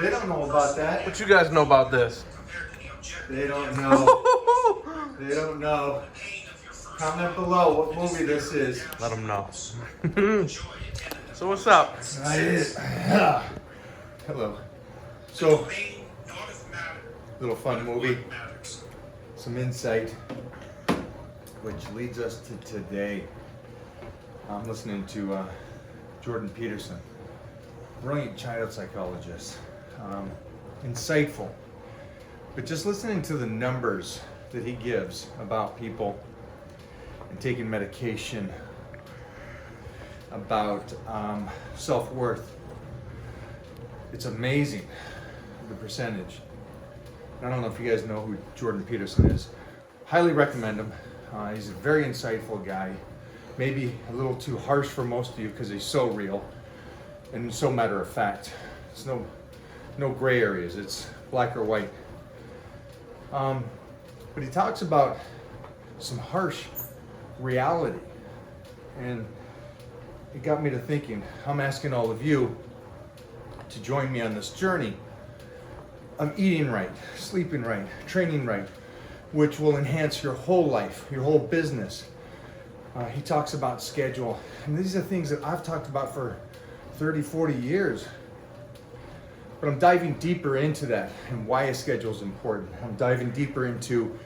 They don't know about that. What you guys know about this? They don't know. They don't know. Comment below what movie this is. Let them know. So what's up? Hello. So, little fun movie. Some insight, which leads us to today. I'm listening to Jordan Peterson, brilliant child psychologist, insightful. But just listening to the numbers that he gives about people and taking medication, about self-worth, it's amazing, the percentage. I don't know if you guys know who Jordan Peterson is. Highly recommend him. He's a very insightful guy. Maybe a little too harsh for most of you because he's so real and so matter of fact. There's no gray areas. It's black or white. But he talks about some harsh reality, and it got me to thinking. I'm asking all of you to join me on this journey of eating right, sleeping right, training right, which will enhance your whole life, your whole business. He talks about schedule, and these are things that I've talked about for 30, 40 years. But I'm diving deeper into that and why a schedule is important. I'm diving deeper into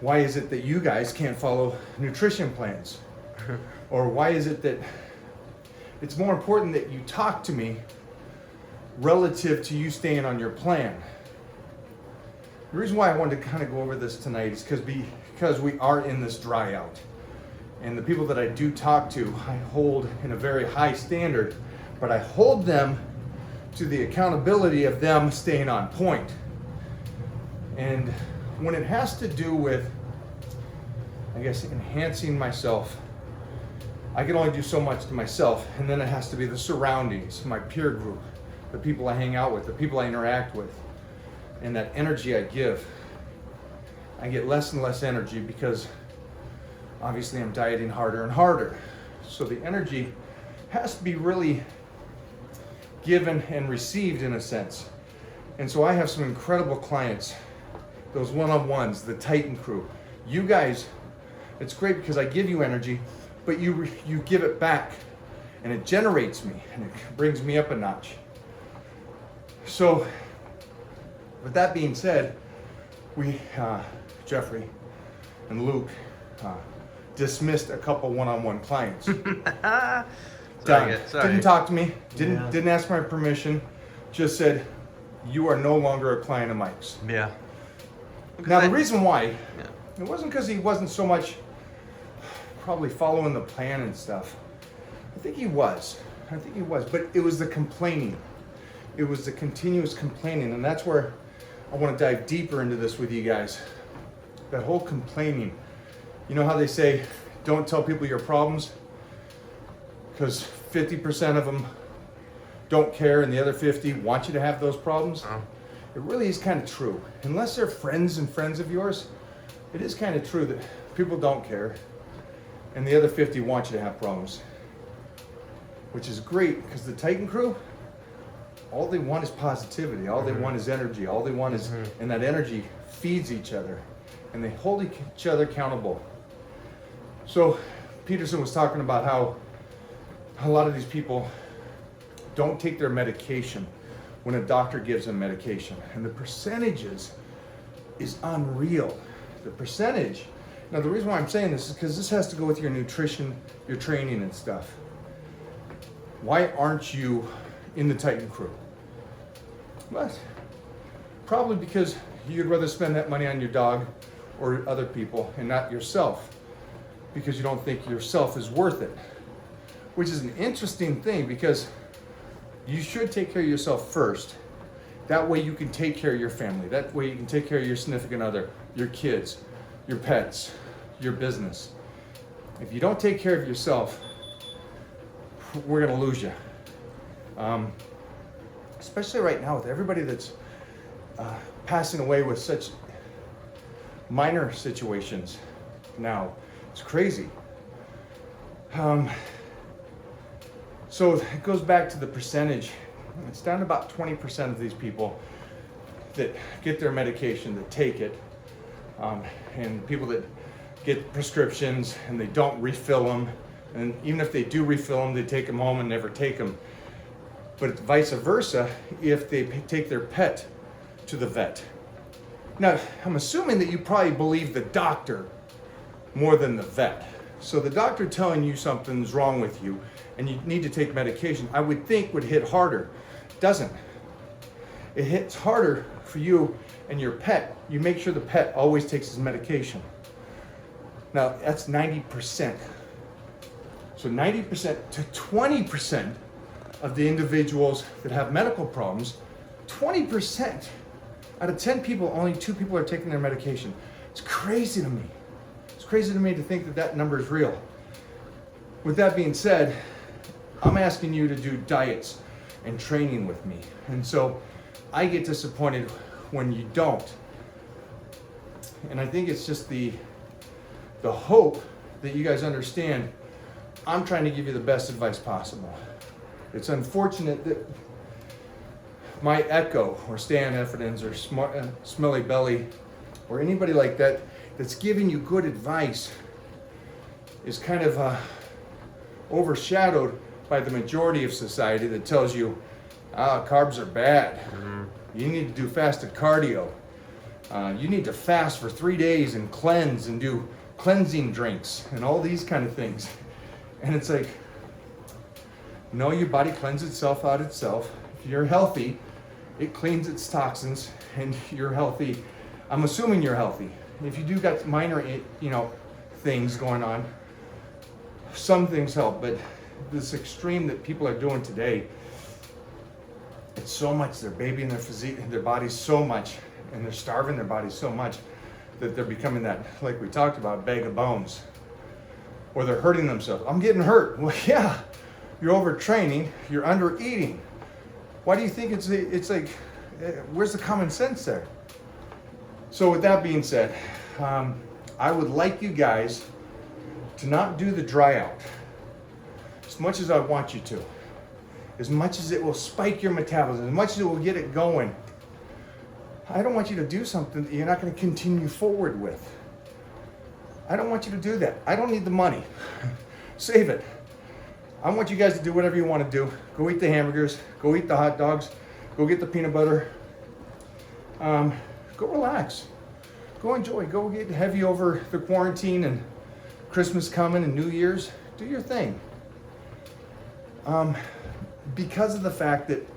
why is it that you guys can't follow nutrition plans? Or why is it that it's more important that you talk to me relative to you staying on your plan? The reason why I wanted to kind of go over this tonight is because we are in this dry out. And the people that I do talk to, I hold in a very high standard, but I hold them to the accountability of them staying on point. And when it has to do with, I guess, enhancing myself, I can only do so much to myself, and then it has to be the surroundings, my peer group, the people I hang out with, the people I interact with, and that energy I give. I get less and less energy because obviously I'm dieting harder and harder. So the energy has to be really given and received in a sense. And so I have some incredible clients, those one-on-ones, the Titan crew. You guys, it's great because I give you energy, but you give it back, and it generates me, and it brings me up a notch. So with that being said, we, Jeffrey and Luke, dismissed a couple one-on-one clients. Done. Didn't talk to me, didn't ask my permission, just said, you are no longer a client of Mike's. Yeah. Now the reason why, it wasn't because he wasn't so much probably following the plan and stuff. I think he was, but it was the complaining. It was the continuous complaining, and that's where I want to dive deeper into this with you guys. That whole complaining. You know how they say, don't tell people your problems? Because 50% of them don't care and the other 50 want you to have those problems. Oh. It really is kind of true. Unless they're friends and friends of yours, it is kind of true that people don't care and the other 50 want you to have problems. Which is great because the Titan crew, all they want is positivity. All they want is energy. All they want is, and that energy feeds each other and they hold each other accountable. So Peterson was talking about how a lot of these people don't take their medication when a doctor gives them medication. And the percentages is unreal. The percentage. Now the reason why I'm saying this is because this has to go with your nutrition, your training and stuff. Why aren't you in the Titan crew? But probably because you'd rather spend that money on your dog or other people and not yourself, because you don't think yourself is worth it. Which is an interesting thing because you should take care of yourself first. That way you can take care of your family. That way you can take care of your significant other, your kids, your pets, your business. If you don't take care of yourself, we're gonna lose you. Especially right now with everybody that's passing away with such minor situations now. It's crazy. So it goes back to the percentage It's down to about 20% of these people that get their medication, that take it, and people that get prescriptions and they don't refill them. And even if they do refill them, they take them home and never take them. But vice versa, if they take their pet to the vet. Now, I'm assuming that you probably believe the doctor more than the vet. So the doctor telling you something's wrong with you and you need to take medication, I would think would hit harder. It doesn't. It hits harder for you and your pet. You make sure the pet always takes his medication. Now, that's 90%. So 90% to 20% of the individuals that have medical problems, 20% out of 10 people, only 2 people are taking their medication. It's crazy to me. It's crazy to me to think that that number is real. With that being said, I'm asking you to do diets and training with me. And so I get disappointed when you don't. And I think it's just the hope that you guys understand I'm trying to give you the best advice possible. It's unfortunate that my Echo or Stan Efferdens or Smelly Belly or anybody like that that's giving you good advice is kind of overshadowed by the majority of society that tells you, carbs are bad. Mm-hmm. You need to do fasted cardio. You need to fast for 3 days and cleanse and do cleansing drinks and all these kind of things. And it's like, no, your body cleanses itself out itself. If you're healthy, it cleans its toxins and you're healthy. I'm assuming you're healthy. If you do got minor, things going on, some things help, but this extreme that people are doing today, it's so much, they're babying their physique, their bodies so much, and they're starving their bodies so much that they're becoming that, like we talked about, bag of bones. Or they're hurting themselves. I'm getting hurt. Well, yeah, you're overtraining, you're under eating. Why do you think it's like, where's the common sense there? So with that being said, I would like you guys to not do the dry out as much as I want you to. As much as it will spike your metabolism, as much as it will get it going. I don't want you to do something that you're not going to continue forward with. I don't want you to do that. I don't need the money. Save it. I want you guys to do whatever you want to do. Go eat the hamburgers. Go eat the hot dogs. Go get the peanut butter. Go relax. Go enjoy. Go get heavy over the quarantine and Christmas coming and New Year's. Do your thing. Because of the fact that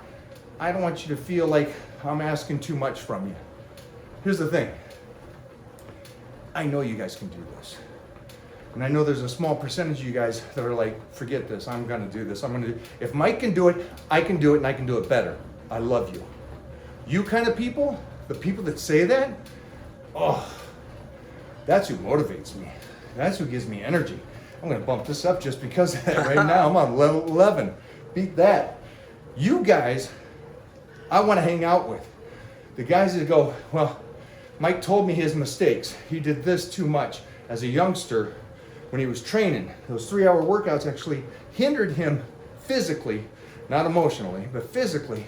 I don't want you to feel like I'm asking too much from you. Here's the thing. I know you guys can do this. And I know there's a small percentage of you guys that are like, forget this, I'm gonna do this. If Mike can do it, I can do it and I can do it better. I love you. You kind of people, the people that say that, that's who motivates me. That's who gives me energy. I'm gonna bump this up just because of that right now. I'm on level 11. Beat that. You guys, I wanna hang out with. The guys that go, well, Mike told me his mistakes. He did this too much as a youngster when he was training. Those 3-hour workouts actually hindered him physically, not emotionally, but physically.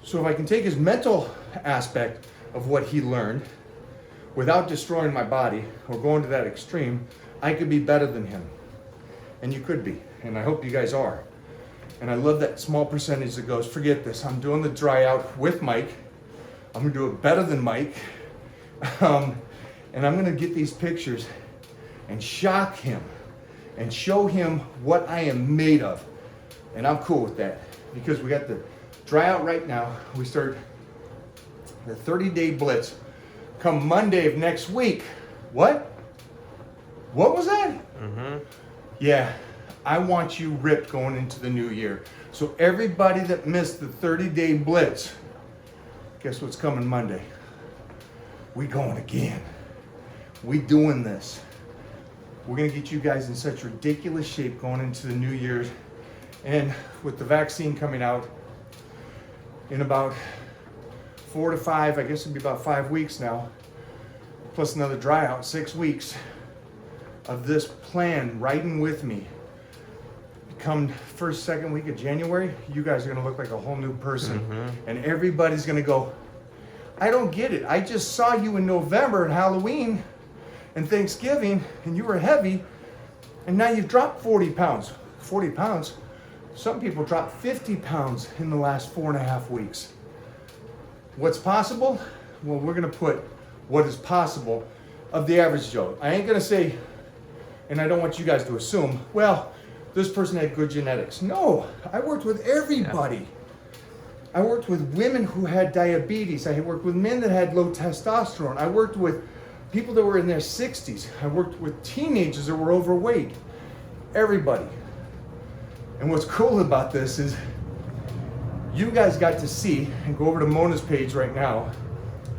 So if I can take his mental aspect of what he learned without destroying my body or going to that extreme, I could be better than him. And you could be, and I hope you guys are. And I love that small percentage that goes, forget this, I'm doing the dry out with Mike. I'm gonna do it better than Mike. And I'm gonna get these pictures and shock him and show him what I am made of. And I'm cool with that because we got the dry out right now. We start the 30-day blitz come Monday of next week. What? What was that? Mm-hmm. Yeah, I want you ripped going into the new year. So everybody that missed the 30-day blitz, guess what's coming Monday? We going again. We doing this. We're gonna get you guys in such ridiculous shape going into the new year. And with the vaccine coming out in about 4 to 5, I guess it'd be about 5 weeks now, plus another dry out, 6 weeks of this plan riding with me. come first, second week of January, you guys are gonna look like a whole new person. And everybody's gonna go, I don't get it. I just saw you in November and Halloween and Thanksgiving and you were heavy and now you've dropped 40 pounds. 40 pounds? Some people dropped 50 pounds in the last 4.5 weeks. What's possible? Well, we're gonna put what is possible of the average Joe. I ain't gonna say, and I don't want you guys to assume, well, this person had good genetics. No, I worked with everybody. Yeah. I worked with women who had diabetes. I worked with men that had low testosterone. I worked with people that were in their 60s. I worked with teenagers that were overweight. Everybody. And what's cool about this is you guys got to see, and go over to Mona's page right now,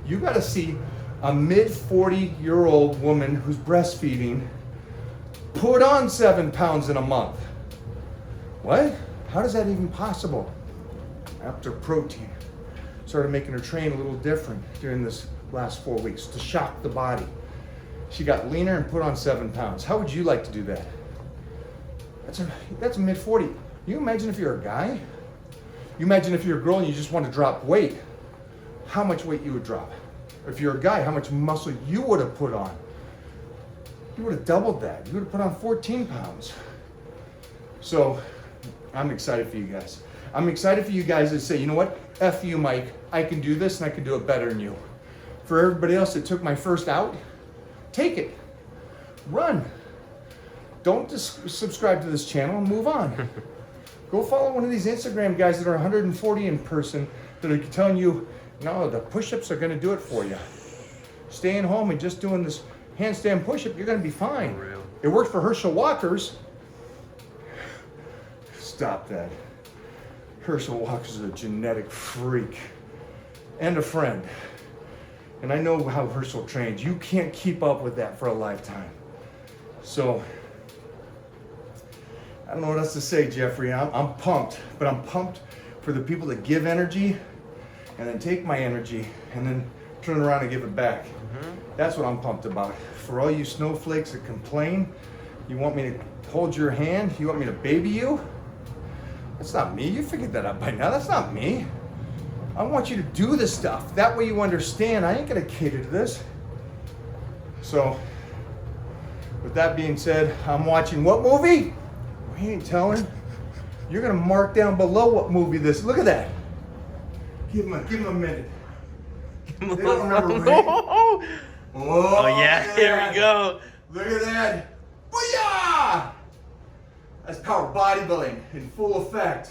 you got to see a mid-40-year-old woman who's breastfeeding put on 7 pounds in a month. What? How is that even possible? After protein. Started making her train a little different during this last 4 weeks to shock the body. She got leaner and put on 7 pounds. How would you like to do that? That's a mid-40. You imagine if you're a guy? You imagine if you're a girl and you just want to drop weight, how much weight you would drop? Or if you're a guy, how much muscle you would have put on? You would have doubled that. You would have put on 14 pounds. So I'm excited for you guys. I'm excited for you guys to say, you know what? F you, Mike. I can do this and I can do it better than you. For everybody else that took my first out, take it. Run. Don't subscribe to this channel and move on. Go follow one of these Instagram guys that are 140 in person that are telling you, no, the push-ups are going to do it for you. Staying home and just doing this handstand push-up, you're going to be fine. Real. It worked for Herschel Walker's. Stop that. Herschel Walker's a genetic freak and a friend. And I know how Herschel trains. You can't keep up with that for a lifetime. So, I don't know what else to say, Jeffrey. I'm pumped, but I'm pumped for the people that give energy and then take my energy and then turn around and give it back. That's what I'm pumped about. For all you snowflakes that complain, you want me to hold your hand? You want me to baby you? That's not me. You figured that out by now. That's not me. I want you to do this stuff. That way you understand I ain't gonna cater to this. So, with that being said, I'm watching what movie? We ain't telling. You're gonna mark down below what movie this. Look at that. Give him a minute. They don't remember Ray. Oh yeah, here we go. Look at that. Booyah! That's Power-Bodybuilding in full effect.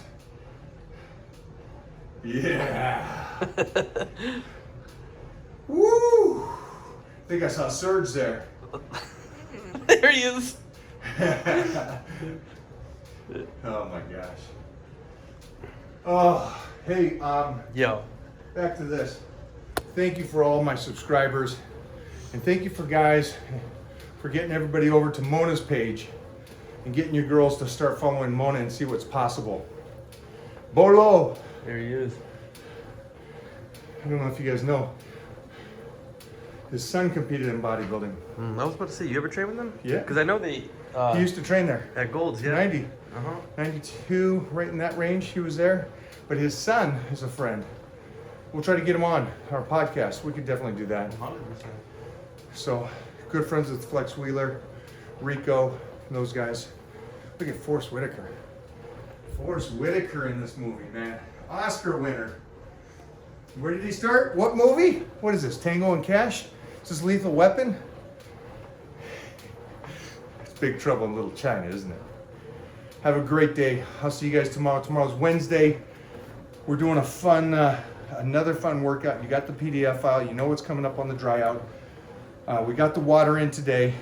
Yeah. Woo! I think I saw Surge there. There he is. Oh my gosh. Oh, hey, Yo. back to this. Thank you for all my subscribers. And thank you for guys for getting everybody over to Mona's page and getting your girls to start following Mona and see what's possible. Bolo. There he is. I don't know if you guys know. His son competed in bodybuilding. I was about to say, you ever train with them? Yeah. Because I know they... He used to train there. At Gold's, yeah. 90. 92, right in that range, he was there. But his son is a friend. We'll try to get him on our podcast. We could definitely do that. 100%. So, good friends with Flex Wheeler, Rico, those guys. Look at Forrest Whitaker. Forrest Whitaker in this movie, man. Oscar winner. Where did he start? What movie? What is this, Tango and Cash? Is this Lethal Weapon? It's Big Trouble in Little China, isn't it? Have a great day. I'll see you guys tomorrow. Tomorrow's Wednesday. We're doing a fun, another fun workout. You got the PDF file. You know what's coming up on the dry out. We got the water in today.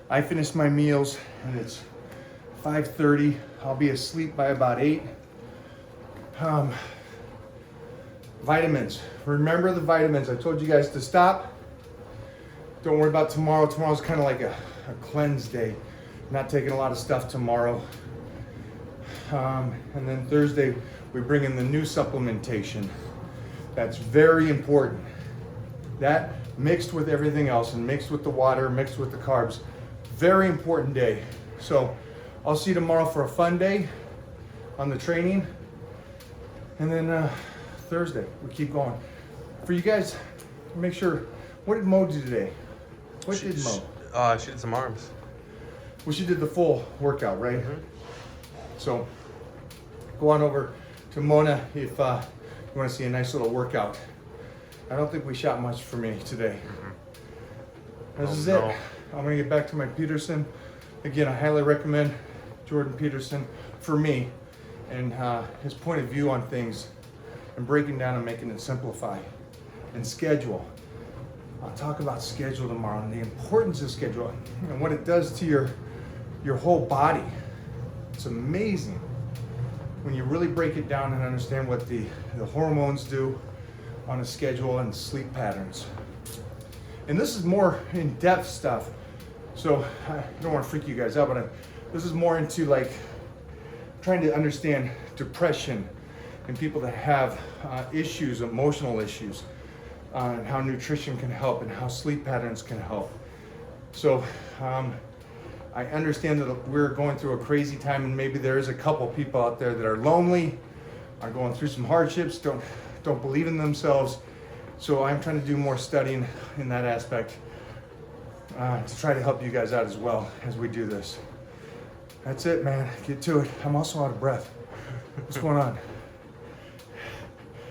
I finished my meals and it's 5:30. I'll be asleep by about 8. Vitamins. Remember the vitamins. I told you guys to stop. Don't worry about tomorrow. Tomorrow's kind of like a cleanse day. Not taking a lot of stuff tomorrow. And then Thursday, we bring in the new supplementation. That's very important. That mixed with everything else and mixed with the water, mixed with the carbs. Very important day. So I'll see you tomorrow for a fun day on the training. And then Thursday, we keep going. For you guys, make sure, what did Mo do today? What did Mo? She did some arms. Well, she did the full workout, right? Mm-hmm. So go on over to Mona if you want to see a nice little workout. I don't think we shot much for me today. Mm-hmm. This is No. it. I'm gonna get back to my Peterson. Again, I highly recommend Jordan Peterson for me and his point of view on things and breaking down and making it simplify and schedule. I'll talk about schedule tomorrow and the importance of schedule and what it does to your whole body. It's amazing when you really break it down and understand what the hormones do on a schedule and sleep patterns. And this is more in-depth stuff. So I don't want to freak you guys out, but this is more into like trying to understand depression and people that have issues, emotional issues, and how nutrition can help and how sleep patterns can help. So I understand that we're going through a crazy time, and maybe there is a couple people out there that are lonely, are going through some hardships, don't believe in themselves. So I'm trying to do more studying in that aspect to try to help you guys out as well as we do this. That's it, man. Get to it. I'm also out of breath. What's going on?